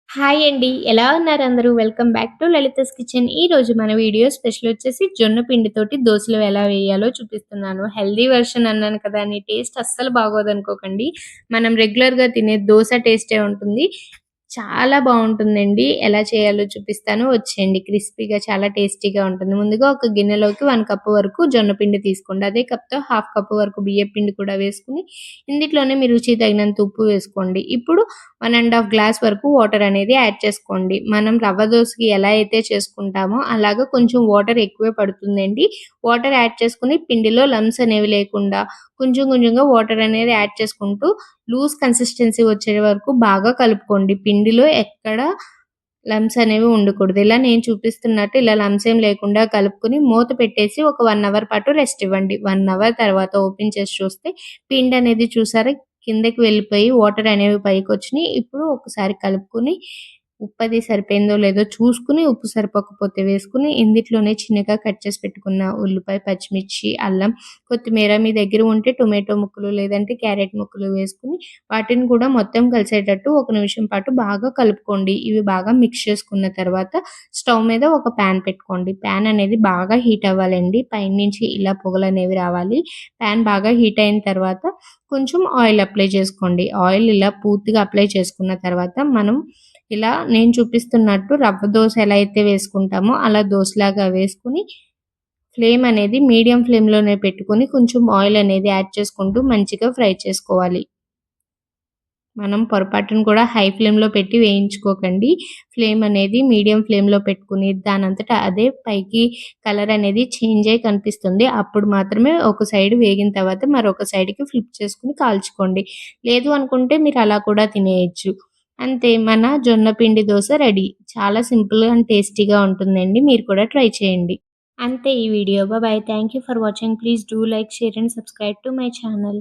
Hi అండి. ఎలా ఉన్నారు అందరూ? Welcome back to Lalitha's kitchen. ఈరోజు మన వీడియో స్పెషల్ వచ్చేసి జొన్న పిండితోటి దోసలు ఎలా వేయాలో చూపిస్తున్నాను. హెల్తీ వెర్షన్ అన్నాను కదా అని టేస్ట్ అస్సలు బాగోదనుకోకండి. మనం రెగ్యులర్‌గా తినే దోస టేస్టే ఉంటుంది. చాలా బావుంటుందండి. ఎలా చేయాలో చూపిస్తాను. వచ్చేయండి. క్రిస్పీగా చాలా టేస్టీగా ఉంటుంది. ముందుగా ఒక గిన్నెలోకి 1 కప్ వరకు జొన్న పిండి తీసుకోండి. అదే కప్‌తో 1/2 కప్ వరకు బియ్యపు పిండి కూడా వేసుకొని, ఇందులోనే మీ రుచికి తగినంత ఉప్పు వేసుకోండి. ఇప్పుడు 1 ½ గ్లాస్ వరకు వాటర్ అనేది యాడ్ చేసుకోండి. మనం రవ్వ దోసకి ఎలా అయితే చేసుకుంటామో అలాగా కొంచెం వాటర్ ఎక్కువే పడుతుందండి. వాటర్ యాడ్ చేసుకొని పిండిలో లంప్స్ అనేవి లేకుండా కొంచెం కొంచెంగా వాటర్ అనేది యాడ్ చేసుకుంటూ లూజ్ కన్సిస్టెన్సీ వచ్చే వరకు బాగా కలుపుకోండి. పిండిలో ఎక్కడ లంప్స్ అనేవి ఉండకూడదు. ఇలా నేను చూపిస్తున్నట్టు ఇలా లంప్స్ ఏం లేకుండా కలుపుకొని మూత పెట్టేసి ఒక 1 అవర్ పాటు రెస్ట్ ఇవ్వండి. 1 అవర్ తర్వాత ఓపెన్ చేసి చూస్తే పిండి అనేది చూసారా కిందకి వెళ్ళిపోయి వాటర్ అనేవి పైకొచ్చినియి. ఇప్పుడు ఒకసారి కలుపుకొని ఉప్పది సరిపోయిందో లేదో చూసుకొని, ఉప్పు సరిపోకపోతే వేసుకొని, ఇందిట్లోనే చిన్నగా కట్ చేసి పెట్టుకున్న ఉల్లిపాయ, పచ్చిమిర్చి, అల్లం, కొత్తిమీర మీ దగ్గర ఉంటే టొమాటో ముక్కలు లేదంటే క్యారెట్ ముక్కలు వేసుకొని, వాటిని కూడా మొత్తం కలిసేటట్టు ఒక నిమిషం పాటు బాగా కలుపుకోండి. ఇవి బాగా మిక్స్ చేసుకున్న తర్వాత స్టవ్ మీద ఒక పాన్ పెట్టుకోండి. పాన్ అనేది బాగా హీట్ అవ్వాలండి. పైనుంచి ఇలా పొగలనేవి రావాలి. పాన్ బాగా హీట్ అయిన తర్వాత కొంచెం ఆయిల్ అప్లై చేసుకోండి. ఆయిల్ ఇలా పూర్తిగా అప్లై చేసుకున్న తర్వాత మనం ఇలా నేను చూపిస్తున్నట్టు రవ్వ దోస ఎలా అయితే వేసుకుంటామో అలా దోసలాగా వేసుకొని ఫ్లేమ్ అనేది మీడియం ఫ్లేమ్‌లోనే పెట్టుకొని కొంచెం ఆయిల్ అనేది యాడ్ చేసుకుంటూ మంచిగా ఫ్రై చేసుకోవాలి. మనం పొరపాటున కూడా హై ఫ్లేమ్‌లో పెట్టి వేయించుకోకండి. ఫ్లేమ్ అనేది మీడియం ఫ్లేమ్‌లో పెట్టుకొని దానంతట అదే పైకి కలర్ అనేది చేంజ్ అయ్యి కనిపిస్తుంది. అప్పుడు మాత్రమే ఒక సైడ్ వేగిన తర్వాత మరొక సైడ్‌కి ఫ్లిప్ చేసుకొని కాల్చుకోండి. లేదు అనుకుంటే మీరు అలా కూడా తినేయొచ్చు. అంతే మన జొన్న పిండి దోస రెడీ. చాలా సింపుల్ అండ్ టేస్టీగా ఉంటుందండి. మీరు కూడా ట్రై చేయండి. అంతే ఈ వీడియో. Bye. Thank you for watching. Please do like, share and subscribe to my channel.